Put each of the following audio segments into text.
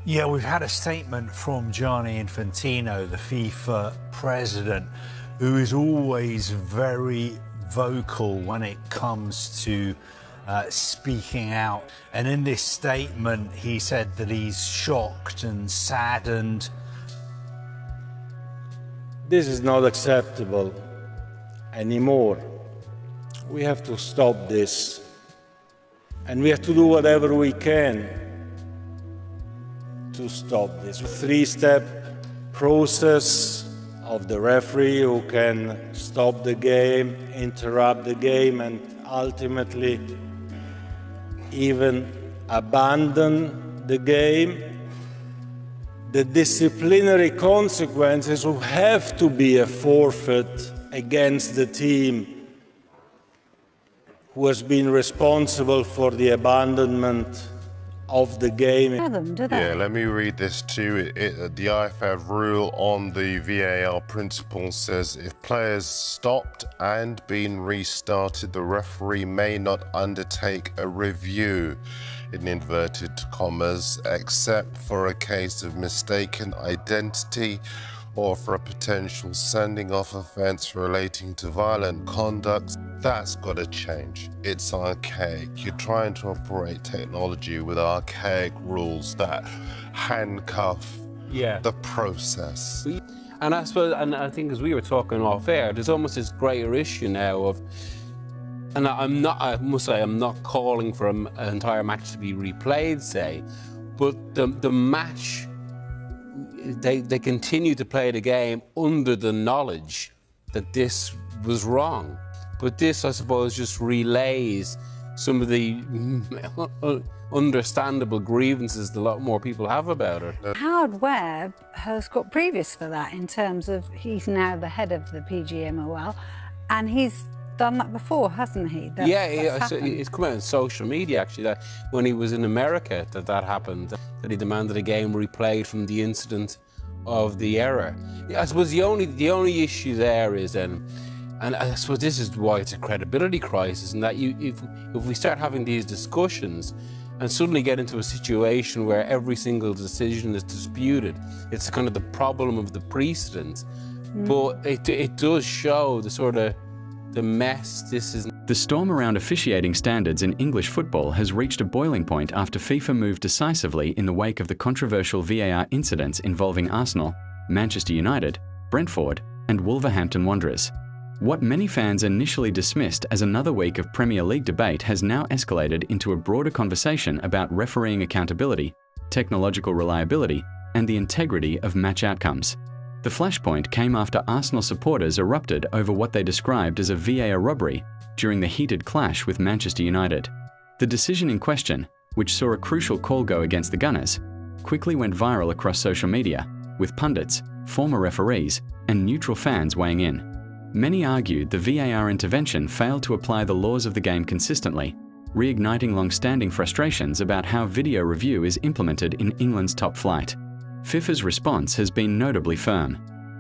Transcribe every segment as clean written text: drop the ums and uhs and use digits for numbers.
Yeah, we've had a statement from Gianni Infantino, the FIFA president, who is always very vocal when it comes to speaking out. And in this statement, he said that he's shocked and saddened. This is not acceptable anymore. We have to stop this. And we have to do whatever we can to stop this. A three-step process of the referee who can stop the game, interrupt the game, and ultimately even abandon the game. The disciplinary consequences will have to be a forfeit against the team who has been responsible for the abandonment of the game. Yeah, let me read this to you. The IFAB rule on the VAR principle says if players stopped and been restarted, the referee may not undertake a review, in inverted commas, except for a case of mistaken identity or for a potential sending off offence relating to violent conduct. That's got to change. It's archaic. You're trying to operate technology with archaic rules that handcuff the process. And I suppose, and I think as we were talking off air, there's almost this greater issue now of, and I must say, I'm not calling for an entire match to be replayed, say, but the match, they continue to play the game under the knowledge that this was wrong. But this, I suppose, just relays some of the understandable grievances that a lot more people have about it. Howard Webb has got previous for that in terms of he's now the head of the PGMOL, and he's done that before, hasn't he? It's come out on social media, actually, that when he was in America that happened, that he demanded a game replayed from the incident of the error. I suppose the only issue there is then, and I suppose this is why it's a credibility crisis, and that if we start having these discussions and suddenly get into a situation where every single decision is disputed, it's kind of the problem of the precedents. But it does show the sort of the mess this is. The storm around officiating standards in English football has reached a boiling point after FIFA moved decisively in the wake of the controversial VAR incidents involving Arsenal, Manchester United, Brentford, and Wolverhampton Wanderers. What many fans initially dismissed as another week of Premier League debate has now escalated into a broader conversation about refereeing accountability, technological reliability, and the integrity of match outcomes. The flashpoint came after Arsenal supporters erupted over what they described as a VAR robbery during the heated clash with Manchester United. The decision in question, which saw a crucial call go against the Gunners, quickly went viral across social media, with pundits, former referees, and neutral fans weighing in. Many argued the VAR intervention failed to apply the laws of the game consistently, reigniting long-standing frustrations about how video review is implemented in England's top flight. FIFA's response has been notably firm,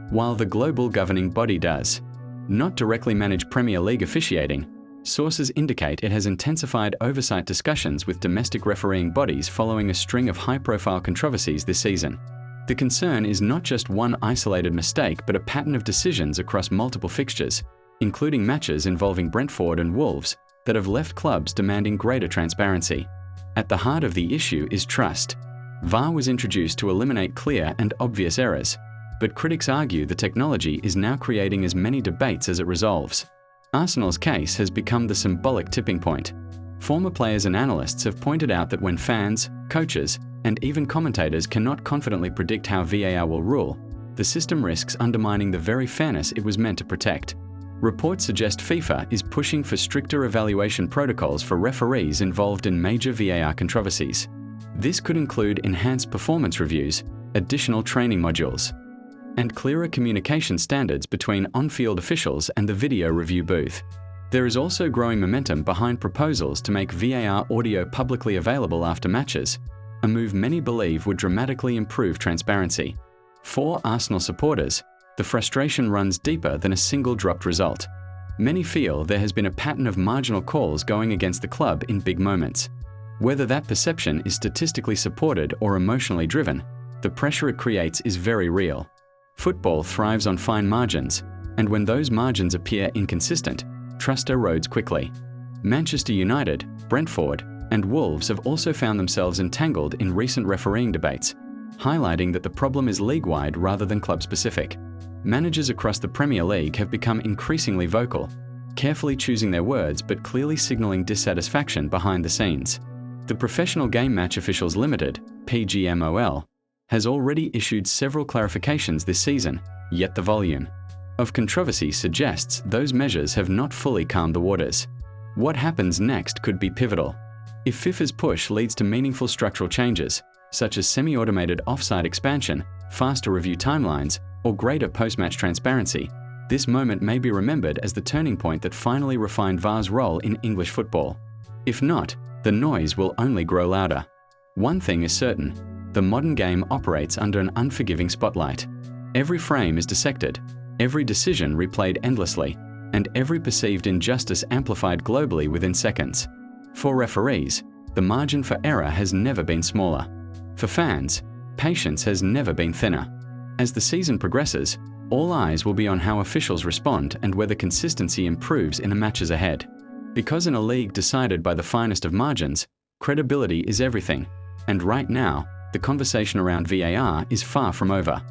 while the global governing body does not directly manage Premier League officiating. Sources indicate it has intensified oversight discussions with domestic refereeing bodies following a string of high-profile controversies this season. The concern is not just one isolated mistake, but a pattern of decisions across multiple fixtures, including matches involving Brentford and Wolves, that have left clubs demanding greater transparency. At the heart of the issue is trust. VAR was introduced to eliminate clear and obvious errors, but critics argue the technology is now creating as many debates as it resolves. Arsenal's case has become the symbolic tipping point. Former players and analysts have pointed out that when fans, coaches, and even commentators cannot confidently predict how VAR will rule, the system risks undermining the very fairness it was meant to protect. Reports suggest FIFA is pushing for stricter evaluation protocols for referees involved in major VAR controversies. This could include enhanced performance reviews, additional training modules, and clearer communication standards between on-field officials and the video review booth. There is also growing momentum behind proposals to make VAR audio publicly available after matches, a move many believe would dramatically improve transparency. For Arsenal supporters, the frustration runs deeper than a single dropped result. Many feel there has been a pattern of marginal calls going against the club in big moments. Whether that perception is statistically supported or emotionally driven, the pressure it creates is very real. Football thrives on fine margins, and when those margins appear inconsistent, trust erodes quickly. Manchester United, Brentford, and Wolves have also found themselves entangled in recent refereeing debates, highlighting that the problem is league-wide rather than club-specific. Managers across the Premier League have become increasingly vocal, carefully choosing their words but clearly signalling dissatisfaction behind the scenes. The Professional Game Match Officials Limited, PGMOL, has already issued several clarifications this season, yet the volume of controversy suggests those measures have not fully calmed the waters. What happens next could be pivotal. If FIFA's push leads to meaningful structural changes, such as semi-automated offside expansion, faster review timelines, or greater post-match transparency, this moment may be remembered as the turning point that finally refined VAR's role in English football. If not, the noise will only grow louder. One thing is certain: the modern game operates under an unforgiving spotlight. Every frame is dissected, every decision replayed endlessly, and every perceived injustice amplified globally within seconds. For referees, the margin for error has never been smaller. For fans, patience has never been thinner. As the season progresses, all eyes will be on how officials respond and whether consistency improves in the matches ahead. Because in a league decided by the finest of margins, credibility is everything, and right now, the conversation around VAR is far from over.